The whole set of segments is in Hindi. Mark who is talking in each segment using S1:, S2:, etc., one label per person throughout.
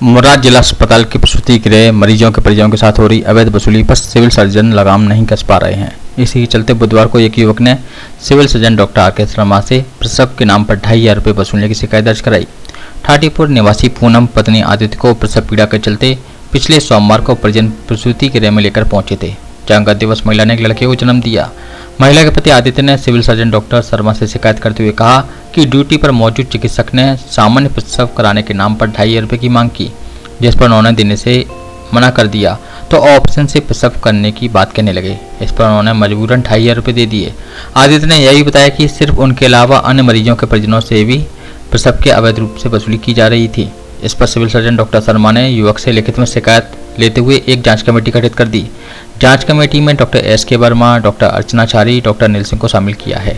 S1: मुर्राह जिला अस्पताल के प्रसूति गृह मरीजों के परिजनों के साथ हो रही अवैध वसूली पर सिविल सर्जन लगाम नहीं कस पा रहे हैं। इसी के चलते बुधवार को एक युवक ने सिविल सर्जन डॉक्टर आर के शर्मा से प्रसव के नाम पर 2,500 रुपये वसूलने की शिकायत दर्ज कराई। ठाटीपुर निवासी पूनम पत्नी आदित्य को प्रसव पीड़ा के चलते पिछले सोमवार को परिजन प्रसूति गृह में लेकर पहुंचे थे, जहां गत दिवस महिला ने एक लड़के को जन्म दिया। महिला के पति आदित्य ने सिविल सर्जन डॉक्टर शर्मा से शिकायत करते हुए कहा कि ड्यूटी पर मौजूद चिकित्सक ने सामान्य प्रसव कराने के नाम पर 2,500 रुपये की मांग की, जिस पर उन्होंने देने से मना कर दिया तो ऑप्शन से प्रसव करने की बात कहने लगे। इस पर उन्होंने मजबूरन 2,500 रुपये दे दिए। आदित्य ने यह भी बताया कि सिर्फ उनके अलावा अन्य मरीजों के परिजनों से भी प्रसव के अवैध रूप से वसूली की जा रही थी। इस पर सिविल सर्जन डॉक्टर शर्मा ने युवक से लिखित में शिकायत लेते हुए एक जांच कमेटी गठित कर दी। जांच कमेटी में डॉक्टर SK वर्मा, डॉक्टर अर्चना चारी, डॉक्टर नील सिंह को शामिल किया है।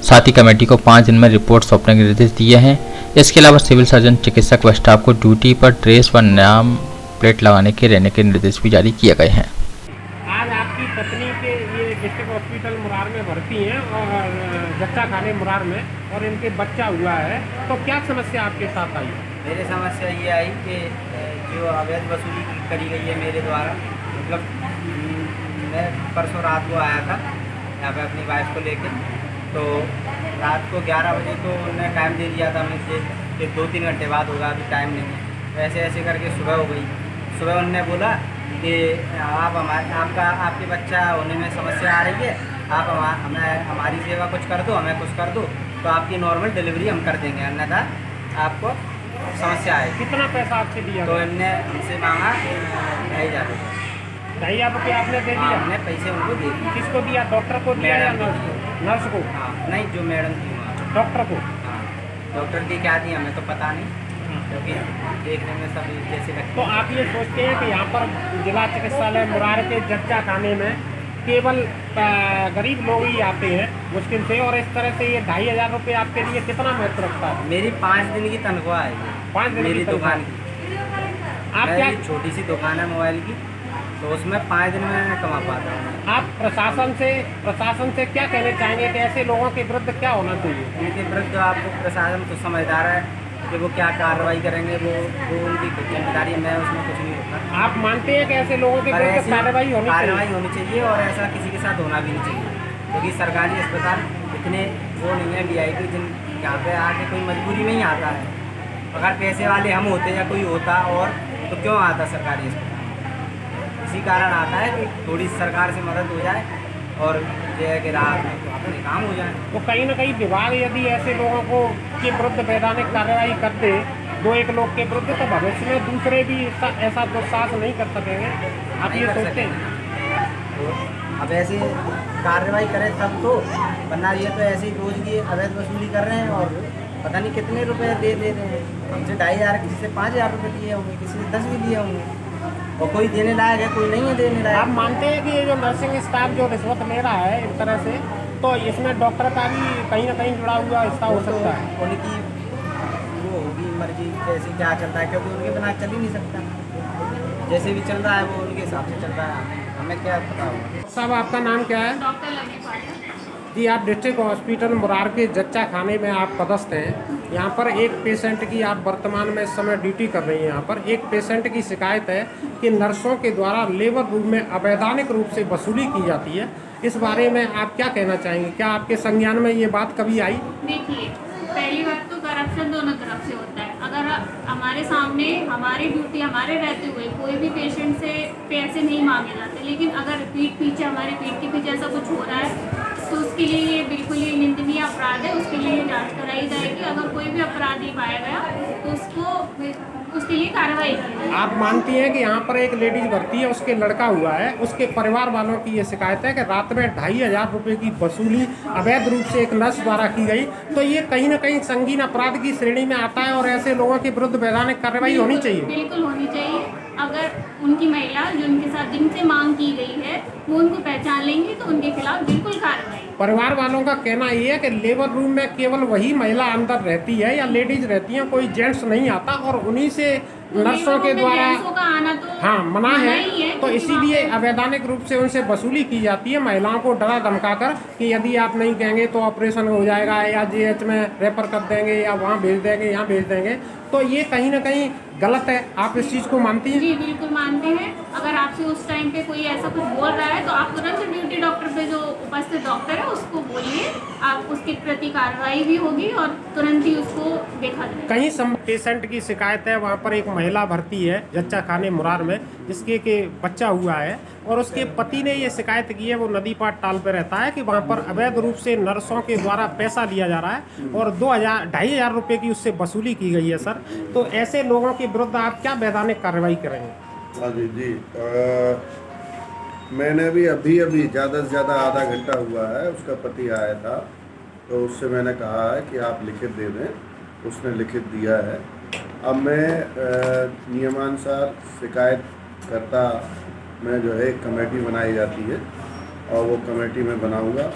S1: साथ ही कमेटी को 5 दिन में रिपोर्ट सौंपने के निर्देश दिए हैं। इसके अलावा सिविल सर्जन, चिकित्सक व स्टाफ को ड्यूटी पर ड्रेस व नाम प्लेट लगाने के रहने के निर्देश भी जारी किए गए हैं।
S2: आज आपकी पत्नी के ये डिस्ट्रिक्ट हॉस्पिटल मुरार में भर्ती हैं और जच्चा खाने मुरार में, और इनके बच्चा हुआ है, तो क्या समस्या आपके साथ आई?
S3: मेरी समस्या ये आई कि जो अवैध वसूली करी गई है मेरे द्वारा, मतलब मैं परसों रात को आया था यहाँ पे अपनी वाइफ को लेकर, तो रात को 11 बजे को उन्होंने टाइम दे दिया था मुझे कि 2-3 घंटे बाद होगा, अभी टाइम नहीं है। ऐसे ऐसे करके सुबह हो गई। सुबह उन्होंने बोला कि आपके बच्चा होने में समस्या आ रही है, आप हमारी सेवा कुछ कर दो, हमें कुछ कर दो तो आपकी नॉर्मल डिलीवरी हम कर देंगे, अन्यथा आपको समस्या है।
S2: कितना पैसा आपसे दिया?
S3: तो इनने हमसे मांगा 2,500 रुपये।
S2: 2,500 रुपये आपने दे दिया?
S3: हमने पैसे उनको दे दिए।
S2: किसको दिया? डॉक्टर को दिया या नर्स को? नर्स को?
S3: हाँ, नहीं, जो मैडम थी वहाँ।
S2: डॉक्टर को?
S3: हाँ, डॉक्टर की क्या दी हमें तो पता नहीं, क्योंकि देखने में सब जैसे लगते।
S2: तो आप ये सोचते हैं कि यहाँ पर जिला चिकित्सालय मुरार के जच्चा खाने में केवल गरीब लोग ही आते हैं मुश्किल से, और इस तरह से ये 2,500 रुपये आपके लिए कितना महत्व रखता है?
S3: मेरी 5 दिन की तनख्वाह है,
S2: 5 दिन
S3: मेरी
S2: की
S3: दुकान की।
S2: आप क्या
S3: छोटी सी दुकान है मोबाइल की, तो उसमें 5 दिन में मैं कमा पाता हूँ।
S2: आप प्रशासन से क्या कहना चाहेंगे कि ऐसे लोगों के विरुद्ध क्या होना चाहिए?
S3: उनके विरुद्ध आपको प्रशासन तो समझदार है कि वो क्या कार्रवाई करेंगे, वो उनकी जिम्मेदारी है, मैं उसमें कुछ नहीं होता।
S2: आप मानते हैं कि ऐसे लोगों के विरुद्ध कार्रवाई
S3: होनी चाहिए और ऐसा किसी के साथ होना भी नहीं चाहिए, क्योंकि सरकारी अस्पताल इतने वो नहीं है VIP जिन यहाँ पे आके कोई मजबूरी में ही आता है। अगर पैसे वाले हम होते या कोई होता और तो क्यों आता सरकारी अस्पताल? इसी कारण आता है कि थोड़ी सरकार से मदद हो जाए और जो है कि राहत में तो अपने काम हो जाए।
S2: तो कहीं ना कहीं विभाग यदि ऐसे लोगों को के विरुद्ध वैधानिक कार्रवाई करते 2-1 लोग के विरुद्ध, तो भविष्य में दूसरे भी ऐसा दुस्साहस नहीं कर सकेंगे। आप ये सोचते हैं?
S3: तो अब ऐसे कार्रवाई करें तब तो, वरना ये तो ऐसे ही रोज की अवैध वसूली कर रहे हैं और पता नहीं कितने रुपए दे रहे हैं। हमसे 2,500, किसी से 5,000 रुपये दिए होंगे, किसी से 10 भी दिए होंगे, और कोई देने लायक है, कोई नहीं है देने लायक।
S2: आप मानते हैं कि ये जो नर्सिंग स्टाफ जो रिश्वत ले रहा है इस तरह से, तो इसमें डॉक्टर का भी कहीं ना कहीं जुड़ा हुआ हिस्सा हो सकता है?
S3: उनकी वो होगी मर्जी, कैसे क्या चलता है, क्योंकि उनके बिना चल ही नहीं सकता। जैसे भी चल रहा है वो उनके हिसाब से चल रहा है, हमें क्या पता होगा।
S2: साहब, आपका नाम क्या है?
S4: डॉक्टर लवी पाटिल
S2: जी, आप डिस्ट्रिक्ट हॉस्पिटल मुरार के जच्चा खाने में आप पदस्थ हैं। यहाँ पर एक पेशेंट की आप वर्तमान में इस समय ड्यूटी कर रही हैं। यहाँ पर एक पेशेंट की शिकायत है कि नर्सों के द्वारा लेबर रूम में अवैधानिक रूप से वसूली की जाती है। इस बारे में आप क्या कहना चाहेंगे? क्या आपके संज्ञान में ये बात कभी आई?
S4: देखिए, पहली बात तो करप्शन दोनों तरफ से होता है। अगर हमारे सामने हमारी ड्यूटी हमारे रहते हुए कोई भी पेशेंट से पैसे नहीं मांगे जाते, लेकिन अगर हमारे पीठ के पीछे ऐसा कुछ हो रहा है तो उसके लिए ये बिल्कुल ही निंदनीय अपराध है। उसके लिए जांच कराई जाएगी। अगर कोई भी अपराधी पाया गया तो उसके लिए कार्रवाई की जाएगी।
S2: आप मानती हैं कि यहाँ पर एक लेडीज भर्ती है, उसके लड़का हुआ है, उसके परिवार वालों की ये शिकायत है कि रात में 2,500 रुपये की वसूली अवैध रूप से एक नर्स द्वारा की गई, तो ये कहीं ना कहीं संगीन अपराध की श्रेणी में आता है और ऐसे लोगों के विरुद्ध वैधानिक कार्रवाई होनी चाहिए।
S4: बिल्कुल होनी चाहिए। अगर उनकी महिला जो उनके साथ जिनसे मांग की गई है वो उनको पहचान लेंगी तो उनके खिलाफ बिल्कुल कार्रवाई।
S2: परिवार वालों का कहना ये है कि लेबर रूम में केवल वही महिला अंदर रहती है या लेडीज रहती हैं, कोई जेंट्स नहीं आता, और उन्हीं से नर्सों के द्वारा
S4: आना तो
S2: हाँ मना है, तो इसीलिए अवैधानिक रूप से उनसे वसूली की जाती है, महिलाओं को डरा धमका कर कि यदि आप नहीं कहेंगे तो ऑपरेशन हो जाएगा या GH में रेफर कर देंगे या वहाँ भेज देंगे, यहाँ भेज देंगे। तो ये कहीं ना कहीं गलत है। आप इस चीज़ को मानती हैं?
S4: जी बिल्कुल मानते हैं। अगर आपसे उस टाइम पे कोई ऐसा कुछ बोल रहा है तो आप तुरंत ड्यूटी डॉक्टर पे जो उपस्थित डॉक्टर है उसको बोलिए, आप उसके प्रति कार्रवाई भी होगी और तुरंत ही उसको देखा जाएगा।
S2: कहीं पेशेंट की शिकायत है, वहाँ पर एक महिला भर्ती है जच्चा खाने मुरार में, जिसके के बच्चा हुआ है और उसके पति ने ये शिकायत की है, वो नदी पार टाल पे रहता है, कि वहाँ पर अवैध रूप से नर्सों के द्वारा पैसा लिया जा रहा है और 2,500 रुपये की उससे वसूली की गई है सर। तो ऐसे लोगों के विरुद्ध आप क्या वैधानिक कार्रवाई करेंगे?
S5: हाँ जी मैंने भी अभी ज़्यादा से ज़्यादा आधा घंटा हुआ है, उसका पति आया था तो उससे मैंने कहा है कि आप लिखित दे दें, उसने लिखित दिया है। अब मैं नियमानुसार शिकायतकर्ता में जो है एक कमेटी बनाई जाती है और वो कमेटी में बनाऊंगा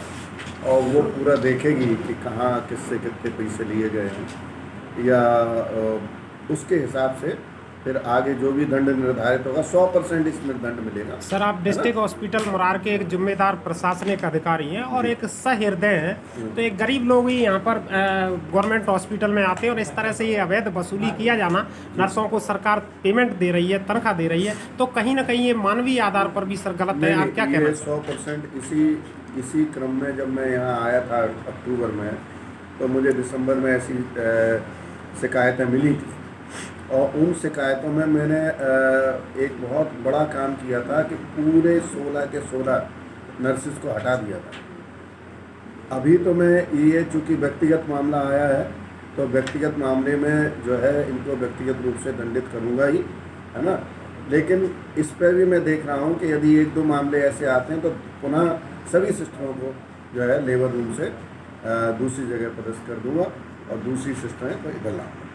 S5: और वो पूरा देखेगी कि कहाँ किससे कितने पैसे लिए गए हैं या उसके हिसाब से फिर आगे जो भी दंड निर्धारित होगा 100% इसमें दंड मिलेगा।
S2: सर आप डिस्ट्रिक्ट हॉस्पिटल मुरार के एक जिम्मेदार प्रशासनिक अधिकारी हैं और एक सहृदय हैं, तो एक गरीब लोग ही यहाँ पर गवर्नमेंट हॉस्पिटल में आते हैं और इस तरह से ये अवैध वसूली किया जाना, नर्सों को सरकार पेमेंट दे रही है, तनख्वाह दे रही है, तो कहीं ना कहीं ये मानवीय आधार पर भी सर गलत है। आप क्या कहना है?
S5: 100% इसी क्रम में जब मैं यहाँ आया था अक्टूबर में, तो मुझे दिसंबर में ऐसी शिकायतें मिली थी और उन शिकायतों में मैंने एक बहुत बड़ा काम किया था कि पूरे 16 के 16 नर्सिस को हटा दिया था। अभी तो मैं ये चूँकि व्यक्तिगत मामला आया है तो व्यक्तिगत मामले में जो है इनको व्यक्तिगत रूप से दंडित करूँगा ही, है ना, लेकिन इस पर भी मैं देख रहा हूँ कि यदि 1-2 मामले ऐसे आते हैं तो पुनः सभी सिस्टरों को जो है लेबर रूम से दूसरी जगह पदस्थ कर दूँगा और दूसरी सिस्टरें को इधर लाऊंगा।